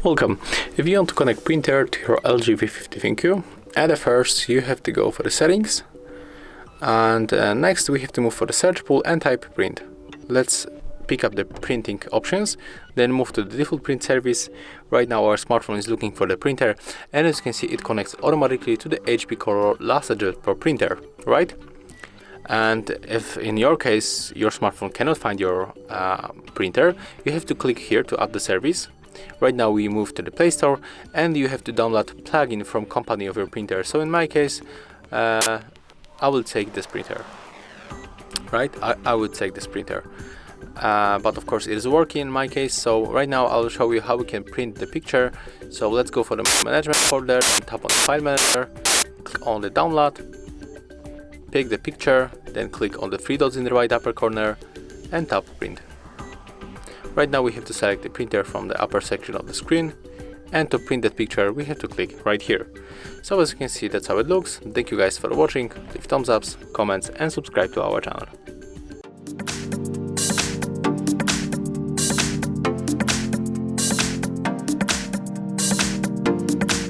Welcome. If you want to connect printer to your LG V50 ThinQ, at first you have to go for the settings, and next we have to move for the search pool and type print. Let's pick up the printing options, then move to the default print service. Right now our smartphone is looking for the printer, and as you can see it connects automatically to the HP Color LaserJet Pro printer, right? And if in your case your smartphone cannot find your printer, you have to click here to add the service. Right now we move to the Play Store, and you have to download plugin from company of your printer. So in my case, I will take this printer. Right, I would take this printer, but of course it is working in my case. So right now I'll show you how we can print the picture. So let's go for the management folder, tap on the file manager, click on the download, pick the picture, then click on the three dots in the right upper corner and tap print. Right now we have to select the printer from the upper section of the screen, and to print that picture we have to click right here. So as you can see, that's how it looks. Thank you guys for watching. Leave thumbs ups, comments and subscribe to our channel.